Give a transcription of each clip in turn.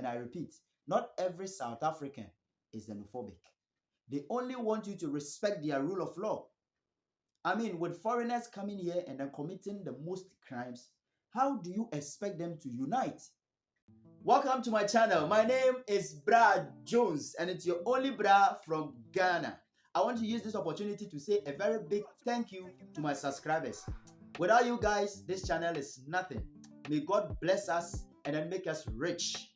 And I repeat, not every South African is xenophobic. They only want you to respect their rule of law. I mean, with foreigners coming here and then committing the most crimes, how do you expect them to unite? Welcome to my channel. My name is Bra Jones and it's your only bra from Ghana. I want to use this opportunity to say a very big thank you to my subscribers. Without you guys, this channel is nothing. May God bless us and then make us rich.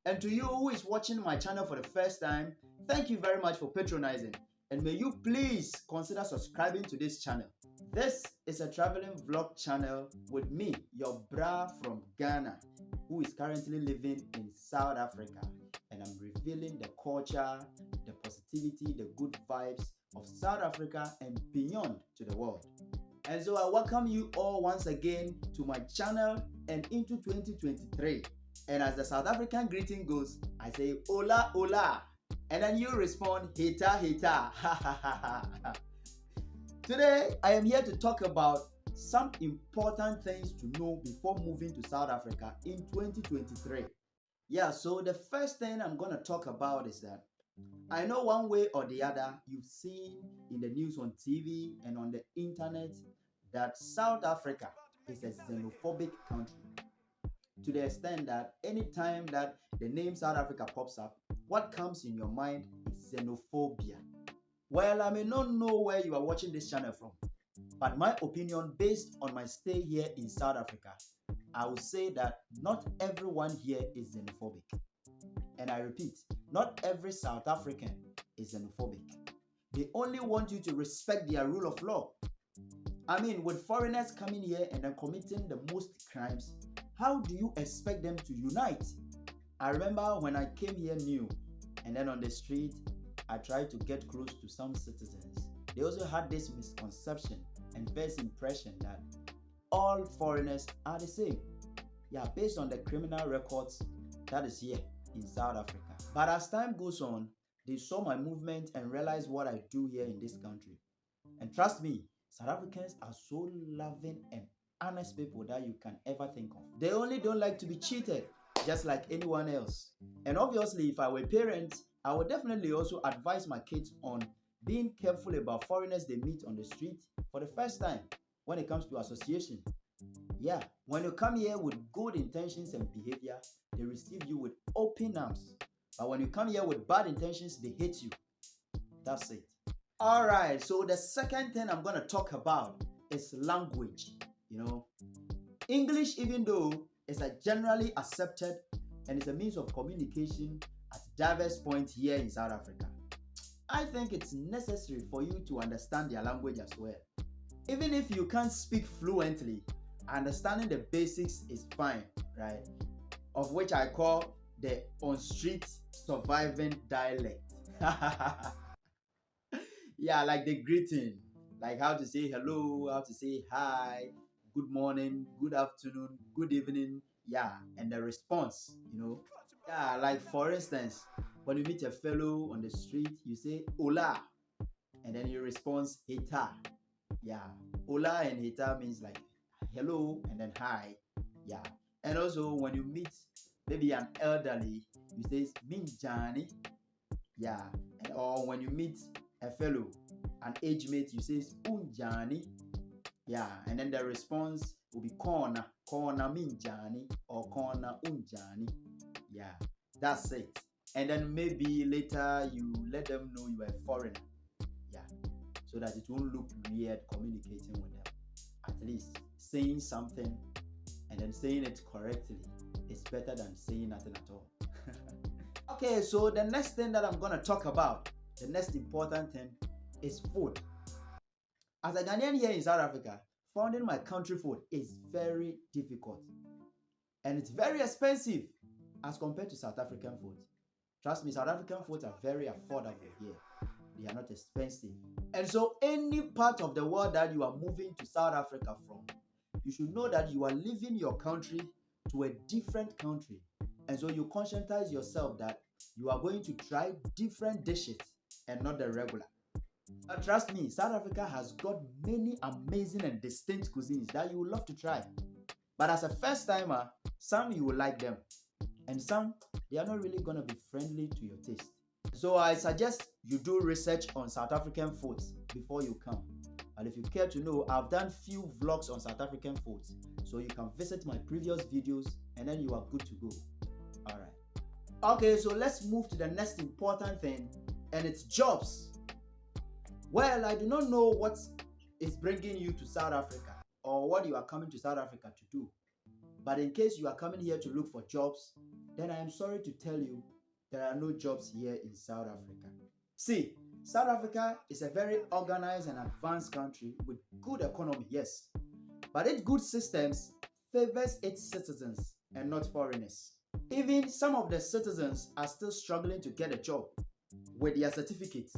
And to you who is watching my channel for the first time, thank you very much for patronizing. And may you please consider subscribing to this channel. This is a traveling vlog channel with me, your bra from Ghana, who is currently living in South Africa. And I'm revealing the culture, the positivity, the good vibes of South Africa and beyond to the world. And so I welcome you all once again to my channel and into 2023. And as the South African greeting goes, I say hola hola. And then you respond heta heta. Today I am here to talk about some important things to know before moving to South Africa in 2023. Yeah, so the first thing I'm going to talk about is that I know one way or the other you've seen in the news on TV and on the internet that South Africa is a xenophobic country. To the extent that anytime that the name South Africa pops up, what comes in your mind is xenophobia. Well, I may not know where you are watching this channel from, but my opinion based on my stay here in South Africa, I will say that not everyone here is xenophobic. And I repeat, not every South African is xenophobic. They only want you to respect their rule of law. I mean, with foreigners coming here and then committing the most crimes, how do you expect them to unite? I remember when I came here new, and then on the street, I tried to get close to some citizens. They also had this misconception and first impression that all foreigners are the same. Yeah, based on the criminal records that is here in South Africa. But as time goes on, they saw my movement and realized what I do here in this country. And trust me, South Africans are so loving and honest people that you can ever think of. They only don't like to be cheated, just like anyone else. And obviously, if I were parents, I would definitely also advise my kids on being careful about foreigners they meet on the street for the first time when it comes to association. Yeah, when you come here with good intentions and behavior, they receive you with open arms. But when you come here with bad intentions, they hate you. That's it. Alright, so the second thing I'm going to talk about is language. You know, English, even though it's a generally accepted and it's a means of communication at diverse points here in South Africa, I think it's necessary for you to understand their language as well. Even if you can't speak fluently, understanding the basics is fine, right? Of which I call the on-street surviving dialect. Yeah, like the greeting, like how to say hello, how to say hi, good morning, good afternoon, good evening, yeah, and the response, you know. Yeah, like for instance, when you meet a fellow on the street, you say hola, and then you respond heta. Yeah, hola and heta means like hello and then hi. Yeah, and also when you meet maybe an elderly, you say minjani. Yeah, or when you meet a fellow, an age mate, you say unjani. Yeah, and then the response will be kona minjani or kona unjani. Yeah, that's it. And then maybe later you let them know you are a foreigner. Yeah, so that it won't look weird communicating with them. At least saying something and then saying it correctly is better than saying nothing at all. Okay, so the next thing that I'm going to talk about, the next important thing is food. As a Ghanaian here in South Africa, finding my country food is very difficult. And it's very expensive as compared to South African food. Trust me, South African foods are very affordable here. They are not expensive. And so any part of the world that you are moving to South Africa from, you should know that you are leaving your country to a different country. And so you conscientize yourself that you are going to try different dishes and not the regular. But trust me, South Africa has got many amazing and distinct cuisines that you would love to try. But as a first timer, some you will like them and some they are not really gonna be friendly to your taste. So I suggest you do research on South African foods before you come. And if you care to know, I've done few vlogs on South African foods. So you can visit my previous videos and then you are good to go. Alright. Okay, so let's move to the next important thing, and it's jobs. Well, I do not know what is bringing you to South Africa or what you are coming to South Africa to do. But in case you are coming here to look for jobs, then I am sorry to tell you there are no jobs here in South Africa. See, South Africa is a very organized and advanced country with good economy, yes. But its good systems favors its citizens and not foreigners. Even some of the citizens are still struggling to get a job with their certificates.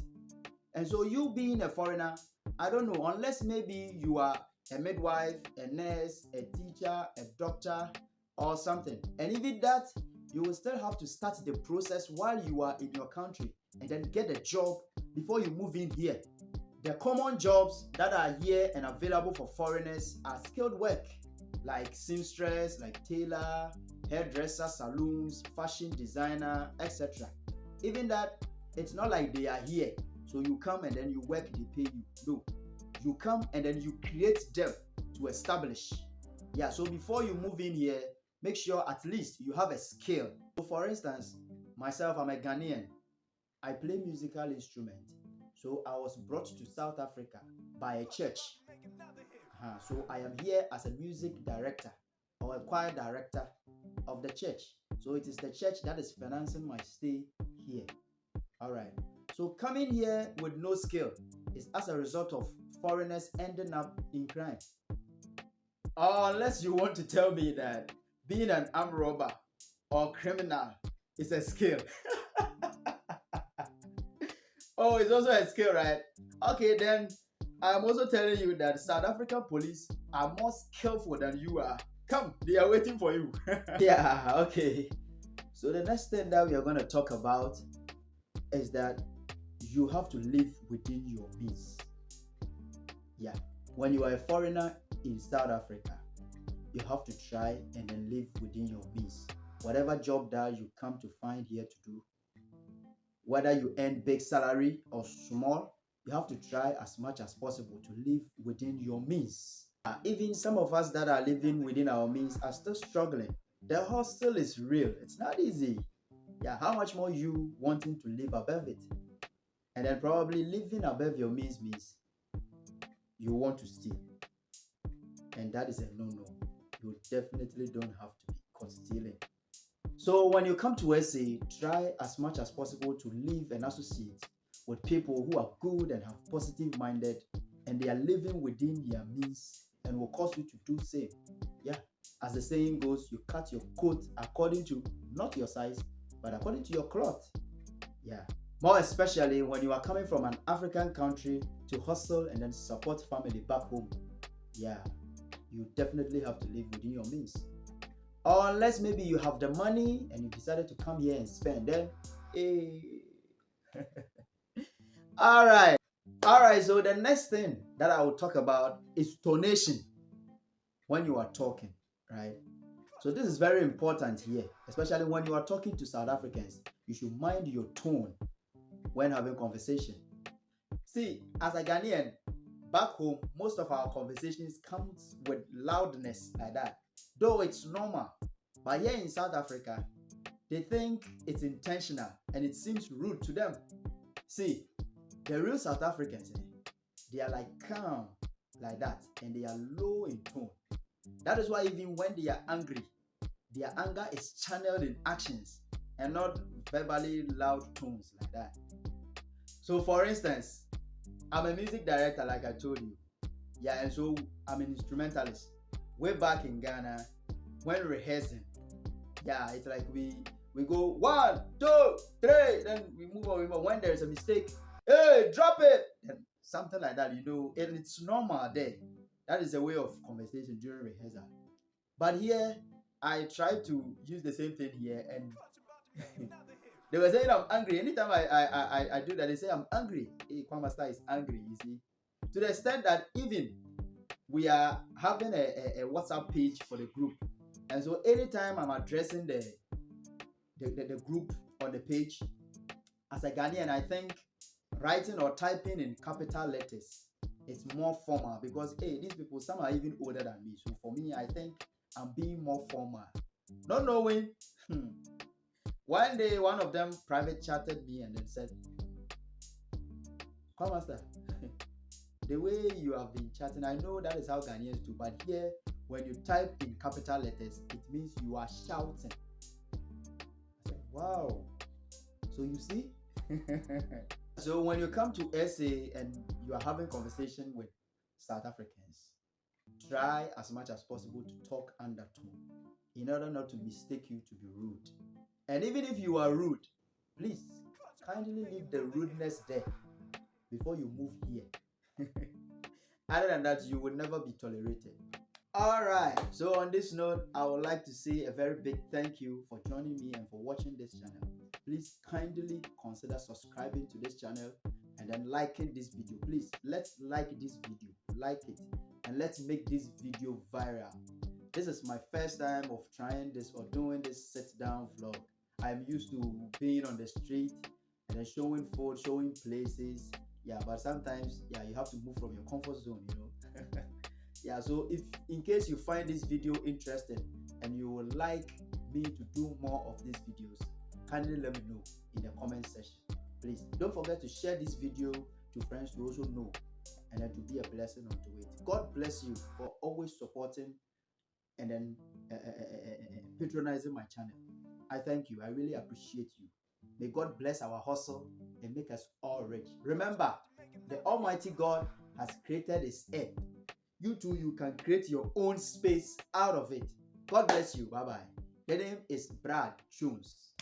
And so you being a foreigner, I don't know, unless maybe you are a midwife, a nurse, a teacher, a doctor, or something. And even that, you will still have to start the process while you are in your country and then get a job before you move in here. The common jobs that are here and available for foreigners are skilled work like seamstress, like tailor, hairdresser, saloons, fashion designer, etc. Even that, it's not like they are here. So you come and then you work, they pay you. No. You come and then you create them to establish. Yeah, so before you move in here, make sure at least you have a skill. So for instance, myself, I'm a Ghanaian. I play musical instrument. So I was brought to South Africa by a church. So I am here as a music director or a choir director of the church. So it is the church that is financing my stay here. All right. So coming here with no skill is as a result of foreigners ending up in crime. Unless you want to tell me that being an armed robber or criminal is a skill. Oh, it's also a skill, right? Okay, then I'm also telling you that South African police are more skillful than you are. Come, they are waiting for you. Yeah, okay. So the next thing that we are going to talk about is that you have to live within your means. Yeah, when you are a foreigner in South Africa, you have to try and then live within your means. Whatever job that you come to find here to do, whether you earn big salary or small, you have to try as much as possible to live within your means. Even some of us that are living within our means are still struggling. The hustle is real. It's not easy. Yeah, how much more you wanting to live above it? And then probably living above your means you want to steal. And that is a no-no. You definitely don't have to be caught stealing. So when you come to SA, try as much as possible to live and associate with people who are good and have positive minded, and they are living within their means and will cause you to do same. Yeah, as the saying goes, you cut your coat according to not your size, but according to your cloth. Yeah, more especially when you are coming from an African country to hustle and then support family back home. Yeah, you definitely have to live within your means. Or unless maybe you have the money and you decided to come here and spend, then all right, so the next thing that I will talk about is tonation when you are talking, right? So this is very important here, especially when you are talking to South Africans. You should mind your tone when having conversation. See, as a Ghanaian, back home, most of our conversations comes with loudness like that. Though it's normal, but here in South Africa, they think it's intentional and it seems rude to them. See, the real South Africans, they are like calm like that and they are low in tone. That is why even when they are angry, their anger is channeled in actions and not verbally loud tones like that. So for instance, I'm a music director like I told you. Yeah, and so I'm an instrumentalist. Way back in Ghana, when rehearsing, yeah, it's like we go 1, 2, 3, then we move on. When there is a mistake, hey, drop it, and something like that, and it's normal there. That is a way of conversation during rehearsal. But here, I try to use the same thing here, and they were saying I'm angry. Anytime I do that, they say I'm angry. Hey, Kwamasta is angry, you see. To the extent that even we are having a WhatsApp page for the group. And so anytime I'm addressing the the group on the page. As a Ghanaian, I think writing or typing in capital letters is more formal because hey, these people, some are even older than me. So for me, I think I'm being more formal. Not knowing, one day one of them private chatted me and then said, "Come, master, the way you have been chatting, I know that is how Ghanaians do, but here, when you type in capital letters, it means you are shouting." I said, "Wow, so you see." So when you come to SA and you are having conversation with South Africans, try as much as possible to talk undertone in order not to mistake you to be rude. And even if you are rude, please kindly leave the rudeness there before you move here. Other than that, you will never be tolerated. All right. So on this note, I would like to say a very big thank you for joining me and for watching this channel. Please kindly consider subscribing to this channel and then liking this video. Please, let's like this video, like it, and let's make this video viral. This is my first time of trying this or doing this sit-down vlog. I'm used to being on the street and then showing food, showing places. Yeah, but sometimes, yeah, you have to move from your comfort zone, you know. Yeah, so if in case you find this video interesting and you would like me to do more of these videos, kindly let me know in the comment section. Please don't forget to share this video to friends to also know and then to be a blessing unto it. God bless you for always supporting and then patronizing my channel. I thank you. I really appreciate you. May God bless our hustle and make us all rich. Remember, the Almighty God has created His earth. You too, you can create your own space out of it. God bless you. Bye-bye. The name is Brad Jones.